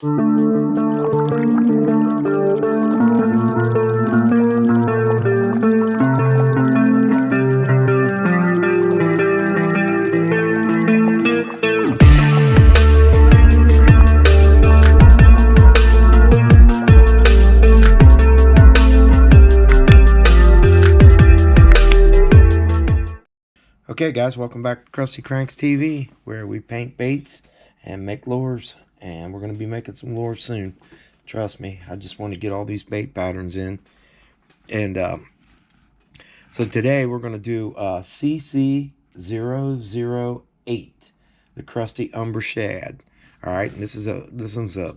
Okay guys, welcome back to Crusty Cranks TV, where we paint baits and make lures, and we're going to be making some lures soon. Trust me, I just want to get all these bait patterns in. And so today we're going to do CC008, the Crusty Umber Shad. Alright, this one's a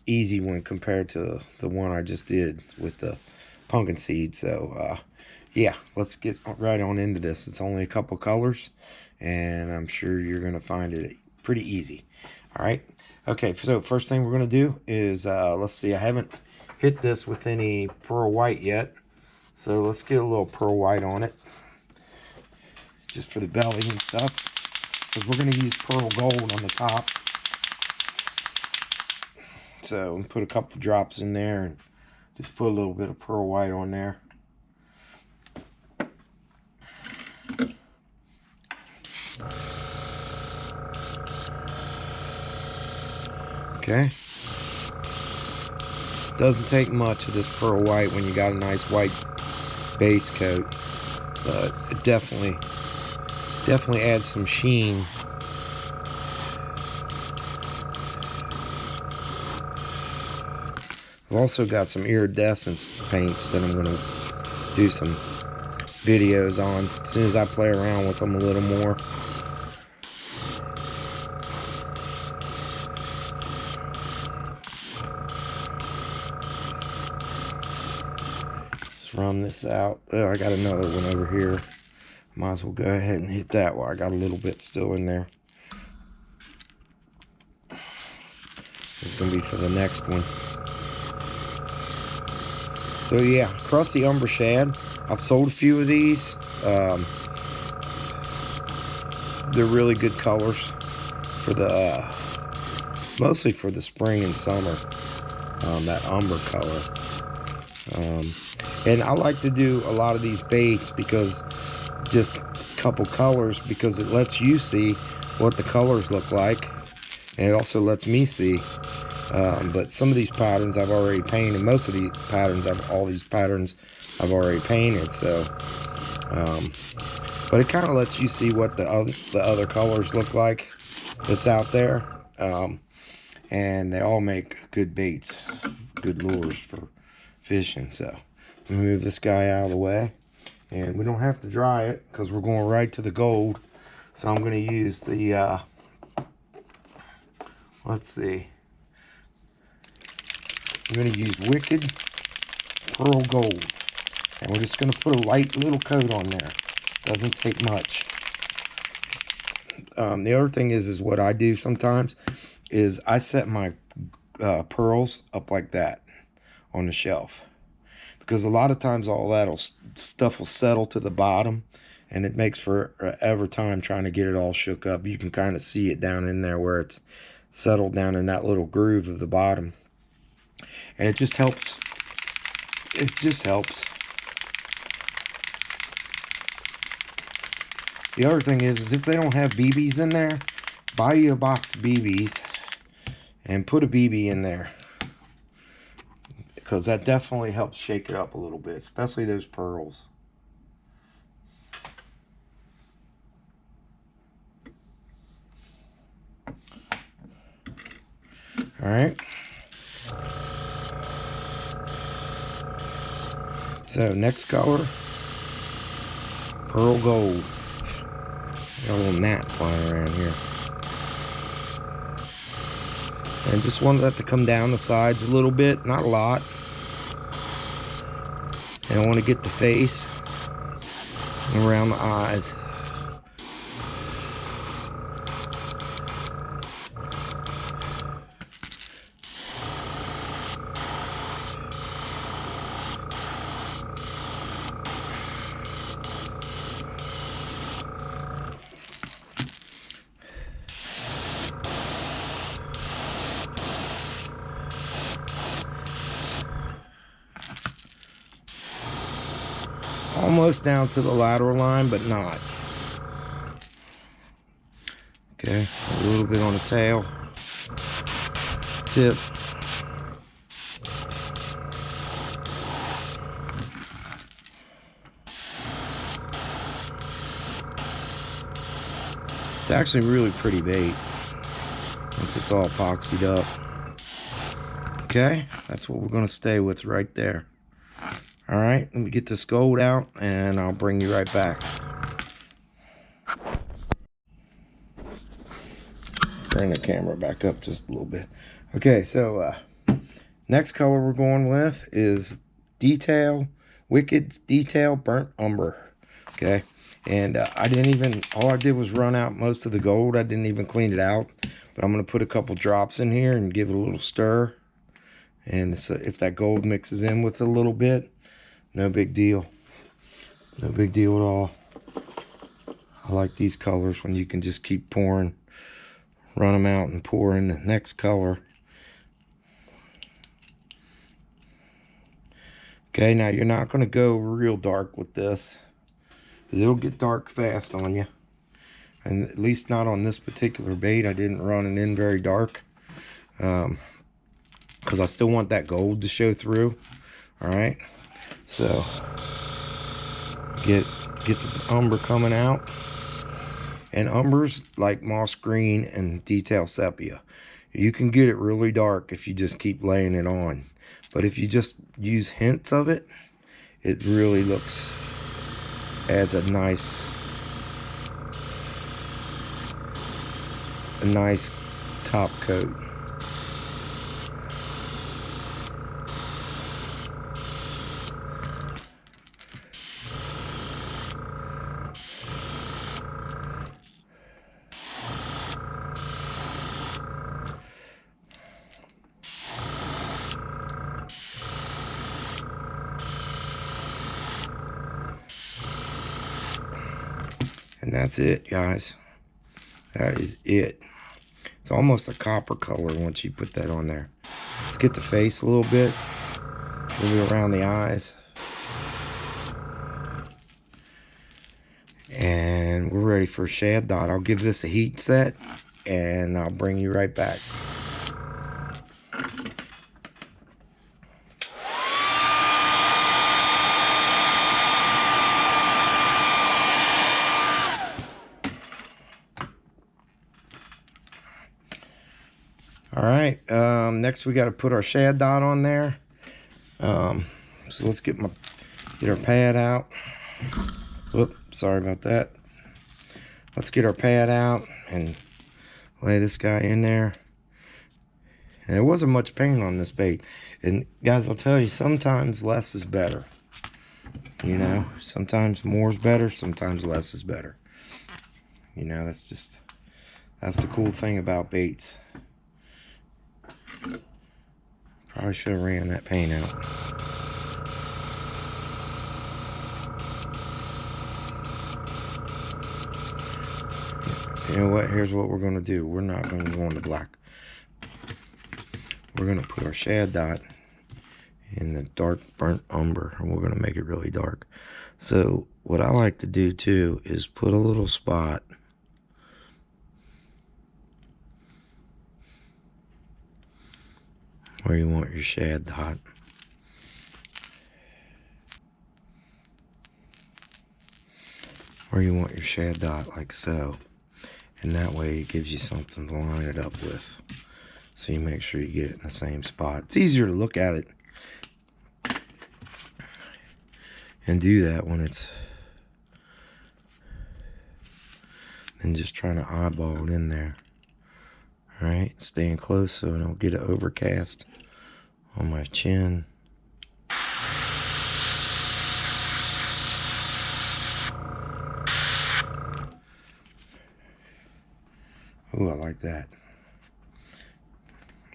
easy one compared to the one I just did with the pumpkin seed. So yeah, let's get right on into this. It's only a couple colors, and I'm sure you're going to find it pretty easy. All right. Okay, so first thing we're going to do is, let's see, I haven't hit this with any pearl white yet. So let's get a little pearl white on it, just for the belly and stuff, because we're going to use pearl gold on the top. So put a couple drops in there and just put a little bit of pearl white on there. Okay. Doesn't take much of this pearl white when you got a nice white base coat, but it definitely adds some sheen. I've also got some iridescent paints that I'm going to do some videos on as soon as I play around with them a little more. Run this out. Oh, I got another one over here. Might as well go ahead and hit that while I got a little bit still in there. This is going to be for the next one. So yeah, Crusty Umber Shad. I've sold a few of these. They're really good colors for the mostly for the spring and summer. That umber color. And I like to do a lot of these baits because just a couple colors, because it lets you see what the colors look like, and it also lets me see. But some of these patterns I've already painted. Most of these patterns, all these patterns I've already painted. So, but it kind of lets you see what the other colors look like that's out there. And they all make good baits, good lures for fishing. So move this guy out of the way, and we don't have to dry it because we're going right to the gold. So I'm going to use the let's see, I'm going to use Wicked Pearl Gold, and we're just going to put a light little coat on there. Doesn't take much. The other thing is what I do sometimes is I set my pearls up like that on the shelf, because a lot of times all that stuff will settle to the bottom, and it makes forever time trying to get it all shook up. You can kind of see it down in there where it's settled down in that little groove of the bottom, and it just helps. It just helps. The other thing is if they don't have BBs in there, buy you a box of BBs and put a BB in there, because that definitely helps shake it up a little bit, especially those pearls. All right. So next color, pearl gold. Got a little gnat flying around here. And just want that to come down the sides a little bit, not a lot. And I want to get the face and around the eyes. almost down to the lateral line, but not. Okay, a little bit on the tail, tip. It's actually really pretty bait once it's all epoxied up. Okay, that's what we're going to stay with right there. All right, let me get this gold out and I'll bring you right back. Bring the camera back up just a little bit. Okay, so next color we're going with is Wicked Detail Burnt Umber. Okay, and I didn't even, all I did was run out most of the gold. I didn't even clean it out, but I'm going to put a couple drops in here and give it a little stir. And so if that gold mixes in with it a little bit, no big deal. No big deal at all. I like these colors when you can just keep pouring. Run them out and pour in the next color. Okay, now you're not going to go real dark with this, because it'll get dark fast on you. And at least not on this particular bait. I didn't run it in very dark, because I still want that gold to show through. All right, so get the umber coming out. And umber's like moss green and detail sepia. You can get it really dark if you just keep laying it on. But if you just use hints of it, it really adds a nice top coat. And that's it, guys. That is it. It's almost a copper color once you put that on there. Let's get the face a little bit around the eyes. And we're ready for Shad Dot. I'll give this a heat set and I'll bring you right back. All right, next we got to put our Shad Dot on there. So let's get our pad out. Whoop, sorry about that. Let's get our pad out and lay this guy in there. And there wasn't much paint on this bait. And guys, I'll tell you, sometimes less is better. You know, sometimes more is better, sometimes less is better. You know, that's the cool thing about baits. Probably should have ran that paint out. You know what? Here's what we're going to do. We're not going to go into black. We're going to put our Shad Dot in the dark burnt umber, and we're going to make it really dark. So what I like to do too is put a little spot where you want your Shad Dot. Where you want your Shad Dot, like so. And that way it gives you something to line it up with. So you make sure you get it in the same spot. It's easier to look at it and do that when it's than just trying to eyeball it in there. Alright, staying close so I don't get it overcast on my chin. Ooh, I like that.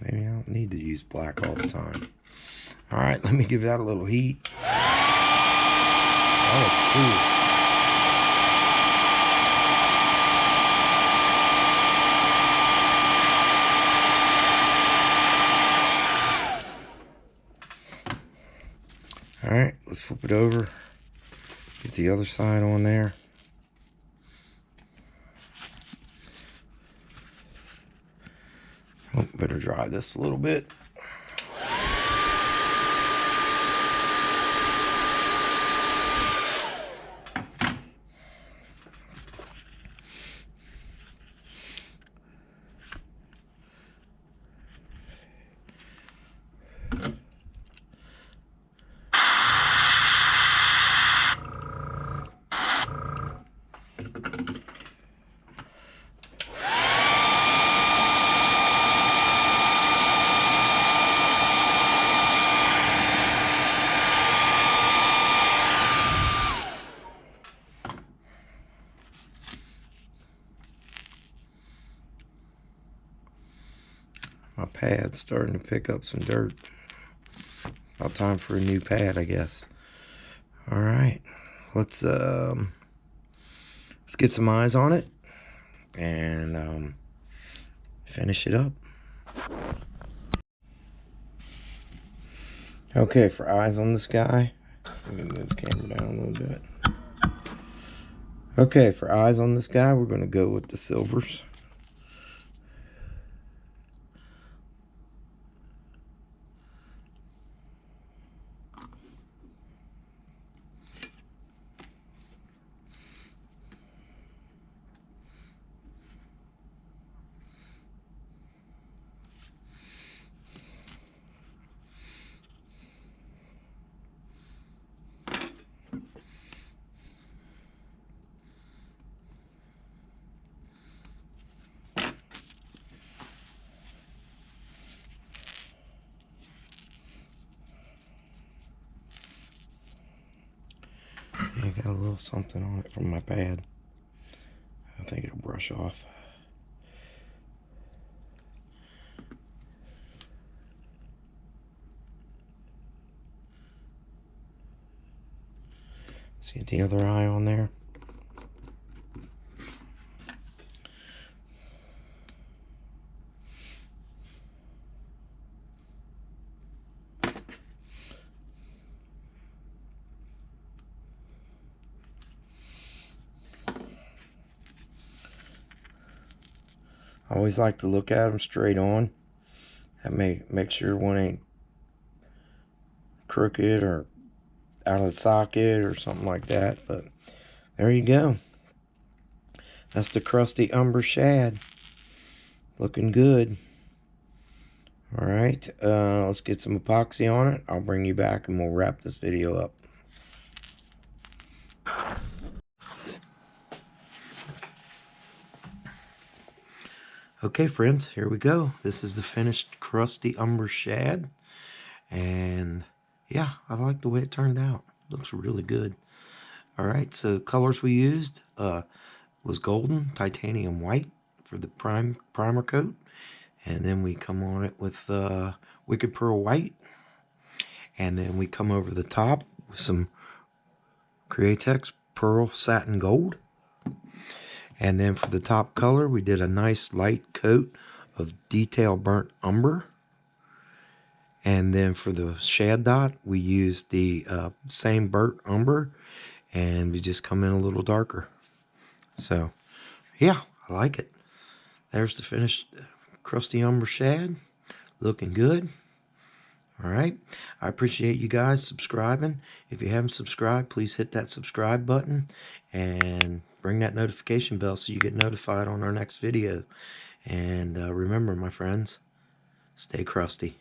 Maybe I don't need to use black all the time. Alright, let me give that a little heat. That looks cool. Alright, let's flip it over. Get the other side on there. Oh, better dry this a little bit. My pad's starting to pick up some dirt. About time for a new pad, I guess. All right, let's get some eyes on it and finish it up. Okay, for eyes on this guy, I'm gonna move the camera down a little bit. Okay, for eyes on this guy, we're gonna go with the silvers. I got a little something on it from my pad. I think it'll brush off. Let's get the other eye on there. I always like to look at them straight on. That make sure one ain't crooked or out of the socket or something like that. But there you go. That's the Crusty Umber Shad. Looking good. All right, let's get some epoxy on it. I'll bring you back and we'll wrap this video up. Okay, friends, here we go. This is the finished Crusty Umber Shad. And yeah, I like the way it turned out. Looks really good. All right, so colors we used was golden, titanium white for the primer coat. And then we come on it with Wicked Pearl White. And then we come over the top with some Createx Pearl Satin Gold. And then for the top color, we did a nice light coat of Detail Burnt Umber. And then for the Shad Dot, we used the same burnt umber, and we just come in a little darker. So, yeah, I like it. There's the finished Crusty Umber Shad. Looking good. All right. I appreciate you guys subscribing. If you haven't subscribed, please hit that subscribe button and ring that notification bell so you get notified on our next video. And remember, my friends, stay crusty.